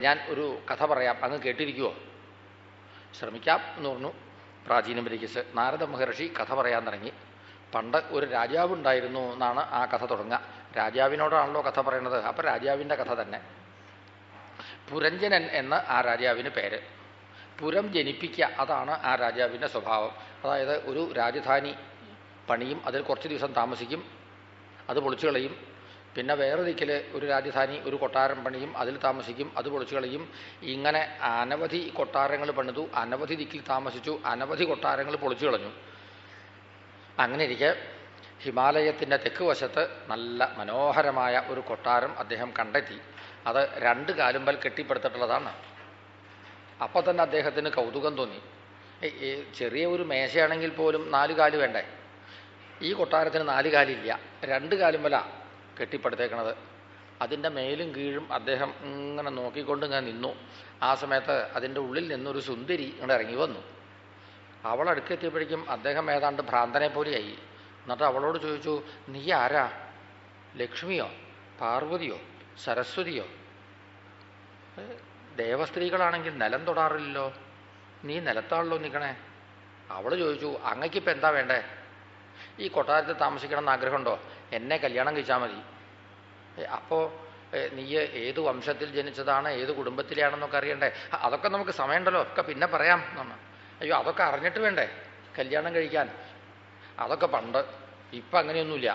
ഞാൻ ഒരു കഥ പറയാം, അങ്ങ് കേട്ടിരിക്കുമോ? ശ്രമിക്കാം എന്ന് പറഞ്ഞു. പ്രാചീന ബ്രിഗസ് നാരദ മഹർഷി കഥ പറയാൻ തുടങ്ങി. പണ്ട് ഒരു രാജാവുണ്ടായിരുന്നു എന്നാണ് ആ കഥ തുടങ്ങുക. രാജാവിനോടാണല്ലോ കഥ പറയണത്, അപ്പം രാജാവിൻ്റെ കഥ തന്നെ. പുരഞ്ജനൻ എന്ന് ആ രാജാവിന് പേര്. പുരം ജനിപ്പിക്കുക, അതാണ് ആ രാജാവിൻ്റെ സ്വഭാവം. അതായത് ഒരു രാജധാനി പണിയും, അതിൽ കുറച്ച് ദിവസം താമസിക്കും, അത് പൊളിച്ചു കളയും. പിന്നെ വേറെ ദിക്കിൽ ഒരു രാജധാനി, ഒരു കൊട്ടാരം പണിയും, അതിൽ താമസിക്കും, അത് പൊളിച്ചു കളയും. ഇങ്ങനെ അനവധി കൊട്ടാരങ്ങൾ പണിതു, അനവധി ദിക്കിൽ താമസിച്ചു, അനവധി കൊട്ടാരങ്ങൾ പൊളിച്ചു കളഞ്ഞു. അങ്ങനെ ഇരിക്കെ ഹിമാലയത്തിൻ്റെ തെക്ക് വശത്ത് നല്ല മനോഹരമായ ഒരു കൊട്ടാരം അദ്ദേഹം കണ്ടെത്തി. അത് 2 കാലുമ്പൽ കെട്ടിപ്പടുത്തിട്ടുള്ളതാണ്. അപ്പോൾ തന്നെ അദ്ദേഹത്തിന് കൗതുകം തോന്നി. ചെറിയ ഒരു മേശയാണെങ്കിൽ പോലും 4 കാല് വേണ്ടേ? ഈ കൊട്ടാരത്തിന് 4 കാലില്ല, 2 കാലുമ്പലാണ് കെട്ടിപ്പടുത്തേക്കണത്. അതിൻ്റെ മേലും കീഴും അദ്ദേഹം ഇങ്ങനെ നോക്കിക്കൊണ്ട് ഇങ്ങനെ നിന്നു. ആ സമയത്ത് അതിൻ്റെ ഉള്ളിൽ നിന്നൊരു സുന്ദരി ഇങ്ങോട്ട് ഇറങ്ങി വന്നു. അവൾ അടുക്കെത്തിയപ്പോഴേക്കും അദ്ദേഹം ഏതാണ്ട് ഭ്രാന്തനെ പോലെയായി. എന്നിട്ട് അവളോട് ചോദിച്ചു, നീ ആരാ? ലക്ഷ്മിയോ, പാർവതിയോ, സരസ്വതിയോ? ദേവസ്ത്രീകളാണെങ്കിൽ നിലം തൊടാറില്ലല്ലോ, നീ നിലത്താണല്ലോ നിൽക്കണേ. അവൾ ചോദിച്ചു, അങ്ങയ്ക്കിപ്പോൾ എന്താ വേണ്ടേ? ഈ കൊട്ടാരത്തിൽ താമസിക്കണം എന്ന് ആഗ്രഹമുണ്ടോ? എന്നെ കല്യാണം കഴിച്ചാൽ മതി. അപ്പോൾ നീ ഏത് വംശത്തിൽ ജനിച്ചതാണ്, ഏത് കുടുംബത്തിലാണെന്നൊക്കെ അറിയണ്ടേ? അതൊക്കെ നമുക്ക് സമയമുണ്ടല്ലോ, ഒക്കെ പിന്നെ പറയാം എന്നാണ്. അയ്യോ, അതൊക്കെ അറിഞ്ഞിട്ട് വേണ്ടേ കല്യാണം കഴിക്കാൻ? അതൊക്കെ പണ്ട്, ഇപ്പം അങ്ങനെയൊന്നുമില്ല.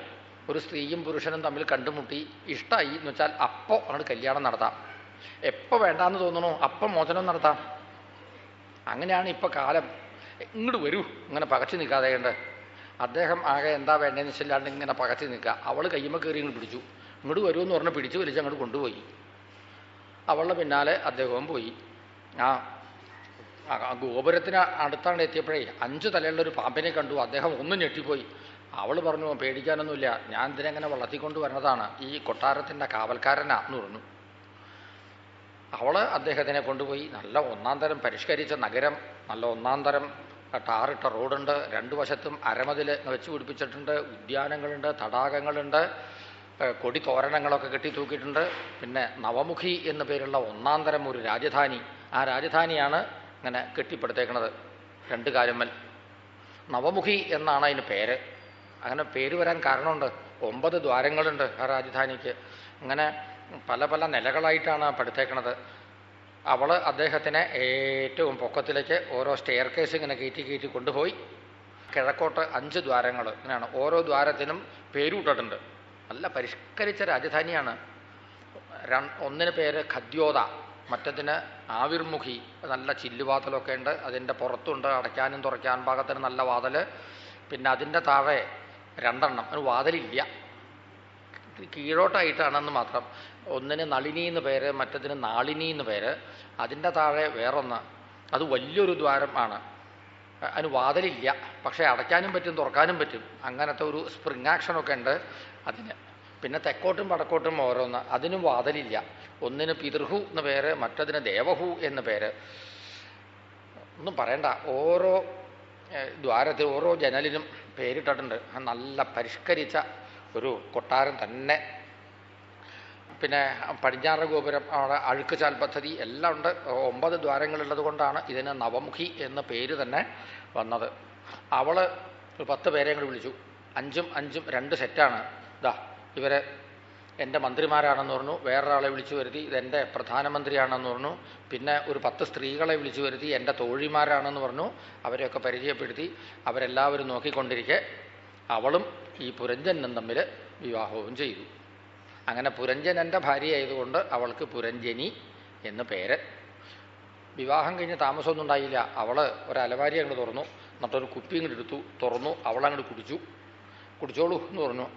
ഒരു സ്ത്രീയും പുരുഷനും തമ്മിൽ കണ്ടുമുട്ടി ഇഷ്ടമായി എന്ന് വെച്ചാൽ അപ്പോൾ അങ്ങോട്ട് കല്യാണം നടത്താം. എപ്പോൾ വേണ്ടാന്ന് തോന്നണോ അപ്പം മോചനം നടത്താം. അങ്ങനെയാണ് ഇപ്പം കാലം. ഇങ്ങോട്ട് വരൂ, ഇങ്ങനെ പകച്ചു നിൽക്കാതെ കണ്ട്. അദ്ദേഹം ആകെ എന്താ വേണ്ടതെന്ന് വെച്ചില്ലാണ്ട് ഇങ്ങനെ പകച്ചു നിൽക്കുക. അവൾ കയ്യുമ്മ കയറി ഇങ്ങോട്ട് പിടിച്ചു. ഇങ്ങോട്ട് വരുമെന്ന് പറഞ്ഞ് പിടിച്ച് വലിച്ച് അങ്ങോട്ട് കൊണ്ടുപോയി. അവളുടെ പിന്നാലെ അദ്ദേഹവും പോയി. ആ ഗോപുരത്തിന് അടുത്താണ്ട് എത്തിയപ്പോഴേ 5 തലയുള്ളൊരു പാമ്പിനെ കണ്ടു. അദ്ദേഹം ഒന്നും ഞെട്ടിപ്പോയി. അവൾ പറഞ്ഞു, പേടിക്കാനൊന്നുമില്ല, ഞാൻ ഇതിനെങ്ങനെ വളർത്തിക്കൊണ്ട് വരുന്നതാണ്, ഈ കൊട്ടാരത്തിൻ്റെ കാവൽക്കാരനാ എന്ന് പറഞ്ഞു. അവൾ അദ്ദേഹത്തിനെ കൊണ്ടുപോയി. നല്ല 1-ാം തരം പരിഷ്കരിച്ച നഗരം, നല്ല 1-ാം തരം ടാറിട്ട റോഡുണ്ട്, 2 വശത്തും അരമതിൽ വെച്ച് പിടിപ്പിച്ചിട്ടുണ്ട്, ഉദ്യാനങ്ങളുണ്ട്, തടാകങ്ങളുണ്ട്, കൊടി തോരണങ്ങളൊക്കെ കെട്ടി തൂക്കിയിട്ടുണ്ട്. പിന്നെ നവമുഖി എന്നു പേരുള്ള 1-ാം തരം ഒരു രാജധാനി, ആ രാജധാനിയാണ് ഇങ്ങനെ കെട്ടിപ്പടുത്തേക്കണത് 2 കാലുമ്മൽ. നവമുഖി എന്നാണ് അതിന് പേര്. അങ്ങനെ പേര് വരാൻ കാരണമുണ്ട്. 9 ദ്വാരങ്ങളുണ്ട് ആ രാജധാനിക്ക്. അങ്ങനെ പല പല നിലകളായിട്ടാണ് പടുത്തേക്കണത്. അവൾ അദ്ദേഹത്തിനെ ഏറ്റവും പൊക്കത്തിലേക്ക് ഓരോ സ്റ്റെയർ കേസ് ഇങ്ങനെ കയറ്റി കൊണ്ടുപോയി. കിഴക്കോട്ട് 5 ദ്വാരങ്ങൾ ഇങ്ങനെയാണ്. ഓരോ ദ്വാരത്തിനും പേരൂട്ടിട്ടുണ്ട്. നല്ല പരിഷ്കരിച്ച രാജധാനിയാണ്. ഒന്നിന് പേര് ഖദ്യോത, മറ്റതിന് ആവിർമുഖി. നല്ല ചില്ലുവാതലൊക്കെ ഉണ്ട്. അതിൻ്റെ പുറത്തുണ്ട് അടയ്ക്കാനും തുറയ്ക്കാൻ പാകത്തിന് നല്ല വാതൽ. പിന്നെ അതിൻ്റെ താഴെ 2 എണ്ണം, ഒരു വാതിലില്ല, കീഴോട്ടായിട്ടാണെന്ന് മാത്രം. ഒന്നിന് നളിനി എന്ന് പേര്, മറ്റതിന് നാളിനി എന്ന് പേര്. അതിൻ്റെ താഴെ വേറൊന്ന്, അത് വലിയൊരു ദ്വാരം ആണ്. അതിന് വാതിലില്ല, പക്ഷേ അടയ്ക്കാനും പറ്റും തുറക്കാനും പറ്റും. അങ്ങനത്തെ ഒരു സ്പ്രിങ് ആക്ഷനൊക്കെ ഉണ്ട് അതിന്. പിന്നെ തെക്കോട്ടും വടക്കോട്ടും ഓരോന്ന്, അതിനും വാതിലില്ല. ഒന്നിന് പിതൃഹു എന്ന് പേര്, മറ്റതിന് ദേവഹു എന്ന് പേര്. ഒന്നും പറയണ്ട, ഓരോ ദ്വാരത്തിൽ ഓരോ ജനലിനും പേരിട്ടിട്ടുണ്ട്. നല്ല പരിഷ്കരിച്ച ഒരു കൊട്ടാരം തന്നെ. പിന്നെ പടിഞ്ഞാറ് ഗോപുരം, അവിടെ അഴുക്ക് ചാൽ പദ്ധതി എല്ലാം ഉണ്ട്. 9 ദ്വാരങ്ങളുള്ളത് കൊണ്ടാണ് ഇതിന് നവമുഖി എന്ന പേര് തന്നെ വന്നത്. അവൾ ഒരു 10 പേരെ കൂടി വിളിച്ചു. 5ഉം 5ഉം 2 സെറ്റാണ്. ഇതാ ഇവർ എൻ്റെ മന്ത്രിമാരാണെന്ന് പറഞ്ഞു. വേറൊരാളെ വിളിച്ചു വരുത്തി, ഇതെൻ്റെ പ്രധാനമന്ത്രിയാണെന്ന് പറഞ്ഞു. പിന്നെ ഒരു 10 സ്ത്രീകളെ വിളിച്ചു വരുത്തി, എൻ്റെ തോഴിമാരാണെന്ന് പറഞ്ഞു. അവരെയൊക്കെ പരിചയപ്പെടുത്തി. അവരെല്ലാവരും നോക്കിക്കൊണ്ടിരിക്കെ അവളും ഈ പുരഞ്ജനും തമ്മിൽ വിവാഹവും ചെയ്തു. അങ്ങനെ പുരഞ്ജനൻ്റെ ഭാര്യയായതുകൊണ്ട് അവൾക്ക് പുരഞ്ജനി എന്ന് പേര്. വിവാഹം കഴിഞ്ഞ് താമസമൊന്നും ഉണ്ടായില്ല. അവൾ ഒരു അലമാരി അങ്ങോട്ട് തുറന്നു, എന്നിട്ടൊരു കുപ്പി ഇങ്ങോട്ട് എടുത്തു, തുറന്നു. അവളങ്ങോട്ട് കുടിച്ചോളൂ എന്ന് പറഞ്ഞു.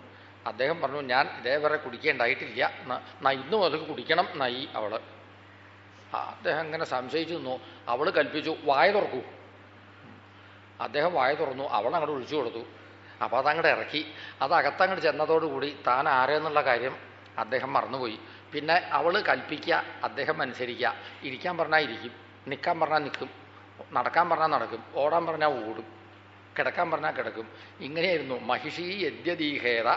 അദ്ദേഹം പറഞ്ഞു, ഞാൻ ഇതേവരെ കുടിക്കേണ്ടായിട്ടില്ല, എന്നാ ഇന്ന് മുതൽ കുടിക്കണം എന്നായി അവൾ. അദ്ദേഹം ഇങ്ങനെ സംശയിച്ചു നിന്നു. അവൾ കൽപ്പിച്ചു, വായ തുറക്കൂ. അദ്ദേഹം വായ തുറന്നു. അവളങ്ങോട്ട് ഒഴിച്ചു കൊടുത്തു. അപ്പോൾ അതങ്ങോട്ട് ഇറക്കി. അത് അകത്തങ്ങോട്ട് ചെന്നതോടുകൂടി താൻ ആരെന്നുള്ള കാര്യം അദ്ദേഹം മറന്നുപോയി. പിന്നെ അവൾ കൽപ്പിക്കുക, അദ്ദേഹം അനുസരിക്കുക. ഇരിക്കാൻ പറഞ്ഞാൽ ഇരിക്കും, നിൽക്കാൻ പറഞ്ഞാൽ നിൽക്കും, നടക്കാൻ പറഞ്ഞാൽ നടക്കും, ഓടാൻ പറഞ്ഞാൽ ഓടും, കിടക്കാൻ പറഞ്ഞാൽ കിടക്കും. ഇങ്ങനെയായിരുന്നു. മഹിഷി യദ്യദീഹേത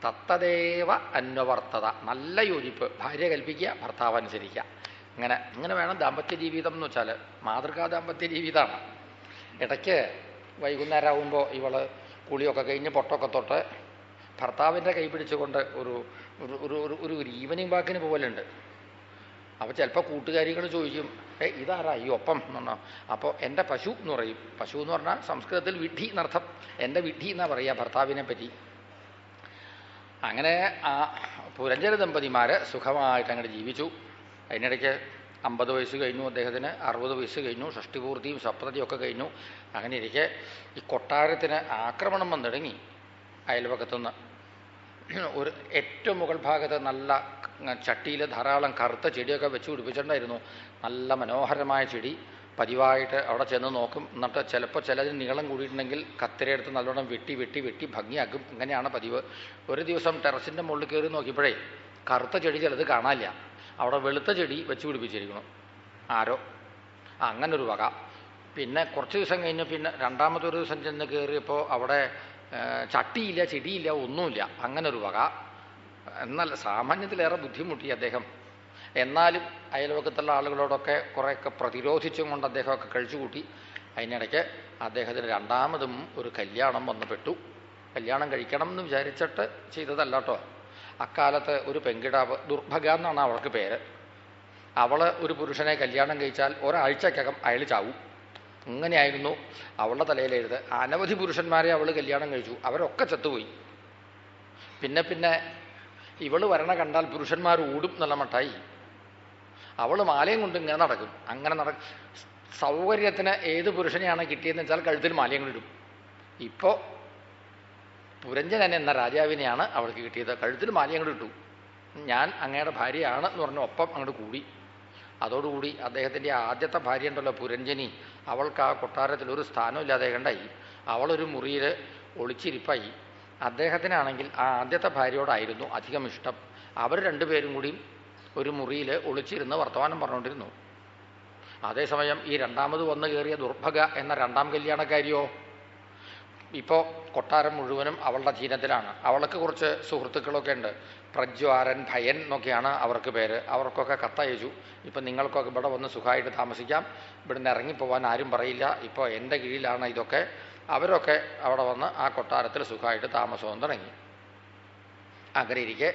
തത്തദേവ അന്വവർത്തത. നല്ല യോജിപ്പ്. ഭാര്യ കൽപ്പിക്കുക, ഭർത്താവ് അനുസരിക്കുക. ഇങ്ങനെ ഇങ്ങനെ വേണം ദാമ്പത്യ ജീവിതം എന്ന് വെച്ചാൽ. മാതൃകാ ദാമ്പത്യ ജീവിതമാണ്. ഇടയ്ക്ക് വൈകുന്നേരം ആകുമ്പോൾ ഇവള് കുളിയൊക്കെ കഴിഞ്ഞ് പൊട്ടൊക്കെ തൊട്ട് ഭർത്താവിൻ്റെ കൈ പിടിച്ചുകൊണ്ട് ഒരു ഒരു ഒരു ഒരു ഈവനിങ് വാക്കിന് പോകലുണ്ട്. അപ്പോൾ ചിലപ്പോൾ കൂട്ടുകാരികൾ ചോദിക്കും, ഇതാരാ ഈ ഒപ്പം എന്ന് പറഞ്ഞാൽ. അപ്പോൾ എൻ്റെ പശു എന്ന് പറയും. പശു എന്ന് പറഞ്ഞാൽ സംസ്കൃതത്തിൽ വിഡ്ഢി എന്നർത്ഥം. എൻ്റെ വിഡ്ഢി എന്നാ പറയുക ഭർത്താവിനെ പറ്റി. അങ്ങനെ ആ പുരഞ്ജന ദമ്പതിമാർ സുഖമായിട്ട് അങ്ങോട്ട് ജീവിച്ചു. അതിനിടയ്ക്ക് 50 വയസ്സ് കഴിഞ്ഞു അദ്ദേഹത്തിന്, 60 വയസ്സ് കഴിഞ്ഞു, ഷഷ്ടിപൂർത്തിയും സപ്തതിയും ഒക്കെ കഴിഞ്ഞു. അങ്ങനെ ഇരിക്കെ ഈ കൊട്ടാരത്തിന് ആക്രമണം വന്നിടങ്ങി. അയൽവക്കത്തുനിന്ന് ഒരു ഏറ്റവും മുകൾ ഭാഗത്ത് നല്ല ചട്ടിയിൽ ധാരാളം കറുത്ത ചെടിയൊക്കെ വെച്ച് പിടിപ്പിച്ചിട്ടുണ്ടായിരുന്നു. നല്ല മനോഹരമായ ചെടി. പതിവായിട്ട് അവിടെ ചെന്ന് നോക്കും. എന്നിട്ട് ചിലപ്പോൾ ചിലതിന് നീളം കൂടിയിട്ടുണ്ടെങ്കിൽ കത്തിരയെടുത്ത് നല്ലോണം വെട്ടി വെട്ടി വെട്ടി ഭംഗിയാക്കും. ഇങ്ങനെയാണ് പതിവ്. ഒരു ദിവസം ടെറസിൻ്റെ മുകളിൽ കയറി നോക്കിയപ്പോഴേ കറുത്ത ചെടി ചിലത് കാണാനില്ല. അവിടെ വെളുത്ത ചെടി വെച്ച് പിടിപ്പിച്ചിരിക്കണം ആരോ. അങ്ങനൊരു വക. പിന്നെ കുറച്ച് ദിവസം കഴിഞ്ഞ് പിന്നെ രണ്ടാമത്തെ ഒരു ദിവസം ചെന്ന് കയറിയപ്പോൾ അവിടെ ചട്ടിയില്ല, ചെടിയില്ല, ഒന്നുമില്ല. അങ്ങനൊരു വക. എന്നാൽ സാമാന്യത്തിലേറെ ബുദ്ധിമുട്ടി അദ്ദേഹം. എന്നാലും അയൽവക്കത്തുള്ള ആളുകളോടൊക്കെ കുറേയൊക്കെ പ്രതിരോധിച്ചും കൊണ്ട് അദ്ദേഹമൊക്കെ കഴിച്ചുകൂട്ടി. അതിനിടയ്ക്ക് അദ്ദേഹത്തിന് രണ്ടാമതും ഒരു കല്യാണം വന്നു പെട്ടു. കല്യാണം കഴിക്കണം എന്ന് വിചാരിച്ചിട്ട് ചെയ്തതല്ല കേട്ടോ. അക്കാലത്ത് ഒരു പെൺകിടാവ്, ദുർഭഗ എന്നാണ് അവൾക്ക് പേര്, അവൾ ഒരു പുരുഷനെ കല്യാണം കഴിച്ചാൽ ഒരാഴ്ചക്കകം അയാൾ ചാവും. ഇങ്ങനെയായിരുന്നു അവളുടെ തലയിലെഴുത്. അനവധി പുരുഷന്മാരെ അവൾ കല്യാണം കഴിച്ചു, അവരൊക്കെ ചത്തുപോയി. പിന്നെ പിന്നെ ഇവൾ വരണ കണ്ടാൽ പുരുഷന്മാർ ഓടും എന്നുള്ള മട്ടായി. അവൾ മാലയും കൊണ്ട് ഇങ്ങനെ നടക്കും. അങ്ങനെ സൗകര്യത്തിന് ഏത് പുരുഷനെയാണ് കിട്ടിയതെന്ന് വെച്ചാൽ കഴുത്തിൽ മാലയും കൊണ്ടിടും. ഇപ്പോൾ പുരഞ്ജനൻ എന്ന രാജാവിനെയാണ് അവൾക്ക് കിട്ടിയത്. കഴുത്തിൽ മാലയും കൊണ്ട് ഇട്ടു. ഞാൻ അങ്ങയുടെ ഭാര്യയാണ് എന്ന് പറഞ്ഞ് ഒപ്പം അങ്ങോട്ട് കൂടി. അതോടുകൂടി അദ്ദേഹത്തിൻ്റെ ആദ്യത്തെ ഭാര്യ ഉണ്ടല്ലോ പുരഞ്ജനി, അവൾക്ക് ആ കൊട്ടാരത്തിൽ ഒരു സ്ഥാനമില്ലാതെ കണ്ടായി. അവളൊരു മുറിയിൽ ഒളിച്ചിരിപ്പായി. അദ്ദേഹത്തിനാണെങ്കിൽ ആ ആദ്യത്തെ ഭാര്യയോടായിരുന്നു അധികം ഇഷ്ടം. അവർ രണ്ടുപേരും കൂടി ഒരു മുറിയിൽ ഒളിച്ചിരുന്ന് വർത്തമാനം പറഞ്ഞുകൊണ്ടിരുന്നു. അതേസമയം ഈ രണ്ടാമത് വന്നു കയറിയ ദുർഭഗ എന്ന രണ്ടാം കല്യാണക്കാരിയോ ഇപ്പോൾ കൊട്ടാരം മുഴുവനും അവളുടെ അധീനത്തിലാണ്. അവൾക്ക് കുറച്ച് സുഹൃത്തുക്കളൊക്കെ ഉണ്ട്. പ്രജ്വാരൻ, ഭയൻ എന്നൊക്കെയാണ് അവർക്ക് പേര്. അവർക്കൊക്കെ കത്തയച്ചു, ഇപ്പം നിങ്ങൾക്കൊക്കെ ഇവിടെ വന്ന് സുഖമായിട്ട് താമസിക്കാം, ഇവിടുന്ന് ഇറങ്ങിപ്പോവാൻ ആരും പറയില്ല, ഇപ്പോൾ എൻ്റെ കീഴിലാണ് ഇതൊക്കെ. അവരൊക്കെ അവിടെ വന്ന് ആ കൊട്ടാരത്തിൽ സുഖമായിട്ട് താമസവും തുടങ്ങി. അങ്ങനെ ഇരിക്കെ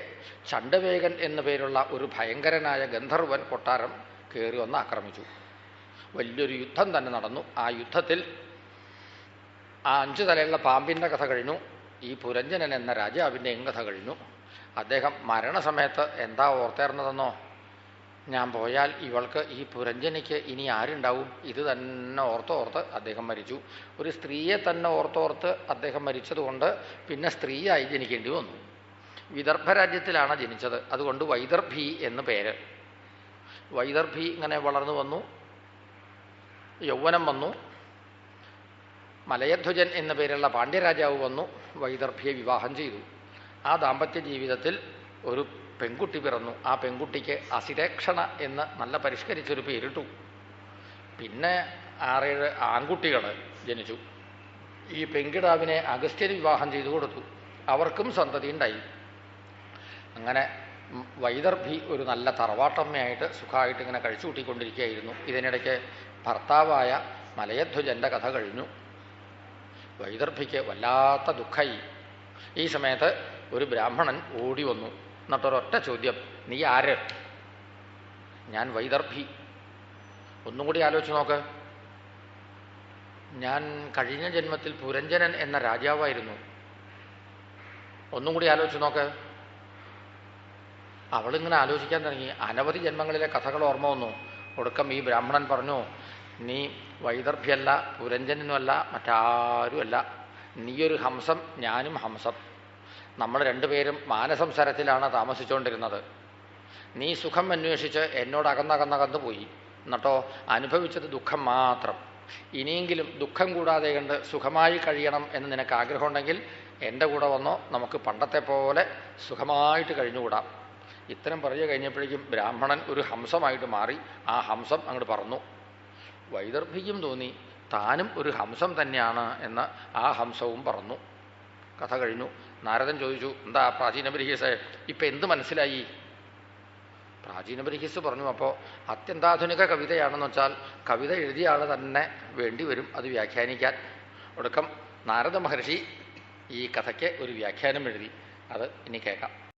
ചണ്ഡവേഗൻ എന്നു പേരുള്ള ഒരു ഭയങ്കരനായ ഗന്ധർവൻ കൊട്ടാരം കയറി വന്ന് ആക്രമിച്ചു. വലിയൊരു യുദ്ധം തന്നെ നടന്നു. ആ യുദ്ധത്തിൽ ആ 5 തലയുള്ള പാമ്പിൻ്റെ കഥ കഴിഞ്ഞു. ഈ പുരഞ്ജനൻ എന്ന രാജാവിൻ്റെയും കഥ കഴിഞ്ഞു. അദ്ദേഹം മരണസമയത്ത് എന്താ ഓർത്തേർന്നതെന്നോ, ഞാൻ പോയാൽ ഇവൾക്ക്, ഈ പുരഞ്ജനിക്ക് ഇനി ആരുണ്ടാവും, ഇത് തന്നെ ഓർത്തോർത്ത് അദ്ദേഹം മരിച്ചു. ഒരു സ്ത്രീയെ തന്നെ ഓർത്തോർത്ത് അദ്ദേഹം മരിച്ചതുകൊണ്ട് പിന്നെ സ്ത്രീയായി ജനിക്കേണ്ടി വന്നു. വിദർഭ രാജ്യത്തിലാണ് ജനിച്ചത്, അതുകൊണ്ട് വൈദർഭി എന്ന് പേര്. വൈദർഭി ഇങ്ങനെ വളർന്നു വന്നു, യൗവനം വന്നു. മലയധ്വജൻ എന്ന പേരുള്ള പാണ്ഡ്യരാജാവ് വന്നു, വൈദർഭിയെ വിവാഹം ചെയ്തു. ആ ദാമ്പത്യ ജീവിതത്തിൽ ഒരു പെൺകുട്ടി പിറന്നു. ആ പെൺകുട്ടിക്ക് അസിരേക്ഷണ എന്ന് നല്ല പരിഷ്കരിച്ചൊരു പേരിട്ടു. പിന്നെ 6-7 ആൺകുട്ടികൾ ജനിച്ചു. ഈ പെൺകിടാവിനെ അഗസ്ത്യന് വിവാഹം ചെയ്തു കൊടുത്തു. അവർക്കും സന്തതി ഉണ്ടായി. അങ്ങനെ വൈദർഭി ഒരു നല്ല തറവാട്ടമ്മയായിട്ട് സുഖമായിട്ട് ഇങ്ങനെ കഴിച്ചു കൂട്ടിക്കൊണ്ടിരിക്കുകയായിരുന്നു. ഇതിനിടയ്ക്ക് ഭർത്താവായ മലയധ്വജൻ്റെ കഥ കഴിഞ്ഞു. വൈദർഭിക്ക് വല്ലാത്ത ദുഃഖമായി. ഈ സമയത്ത് ഒരു ബ്രാഹ്മണൻ ഓടി വന്നു. എന്നിട്ടൊരൊറ്റ ചോദ്യം, നീ ആര്? ഞാൻ വൈദർഭി. ഒന്നും കൂടി ആലോചിച്ച് നോക്ക്, ഞാൻ കഴിഞ്ഞ ജന്മത്തിൽ പുരഞ്ജനൻ എന്ന രാജാവായിരുന്നു. ഒന്നും കൂടി ആലോചിച്ച് നോക്ക്. അവളിങ്ങനെ ആലോചിക്കാൻ തുടങ്ങി. അനവധി ജന്മങ്ങളിലെ കഥകൾ ഓർമ്മ വന്നു. ഒടുക്കം ഈ ബ്രാഹ്മണൻ പറഞ്ഞു, നീ വൈദർഭ്യല്ല, പുരഞ്ജനനുമല്ല, മറ്റാരുമല്ല. നീയൊരു ഹംസം, ഞാനും ഹംസം. നമ്മൾ രണ്ടുപേരും മാനസംസരത്തിലാണ് താമസിച്ചുകൊണ്ടിരുന്നത്. നീ സുഖം അന്വേഷിച്ച് എന്നോട് അകന്നകന്നകന്നു പോയി. എന്നിട്ടോ അനുഭവിച്ചത് ദുഃഖം മാത്രം. ഇനിയെങ്കിലും ദുഃഖം കൂടാതെ കണ്ട് സുഖമായി കഴിയണം എന്ന് നിനക്ക് ആഗ്രഹമുണ്ടെങ്കിൽ എൻ്റെ കൂടെ വന്നോ, നമുക്ക് പണ്ടത്തെ പോലെ സുഖമായിട്ട് കഴിഞ്ഞുകൂടാം. ഇത്തരം പറഞ്ഞു കഴിഞ്ഞപ്പോഴേക്കും ബ്രാഹ്മണൻ ഒരു ഹംസമായിട്ട് മാറി. ആ ഹംസം അങ്ങോട്ട് പറന്നു. വൈദർഭിക്കും തോന്നി താനും ഒരു ഹംസം തന്നെയാണ് എന്ന്. ആ ഹംസവും പറന്നു. കഥ കഴിഞ്ഞു. നാരദൻ ചോദിച്ചു, എന്താ പ്രാചീന ബൃഹീസേ, ഇപ്പം എന്ത് മനസ്സിലായി? പ്രാചീന പരിഹസ് പറഞ്ഞു. അപ്പോൾ അത്യന്താധുനിക കവിതയാണെന്ന് വെച്ചാൽ കവിത എഴുതിയ ആൾ തന്നെ വേണ്ടി വരും അത് വ്യാഖ്യാനിക്കാൻ. ഒടുക്കം നാരദ മഹർഷി ഈ കഥയ്ക്ക് ഒരു വ്യാഖ്യാനം എഴുതി. അത് ഇനി കേൾക്കാം.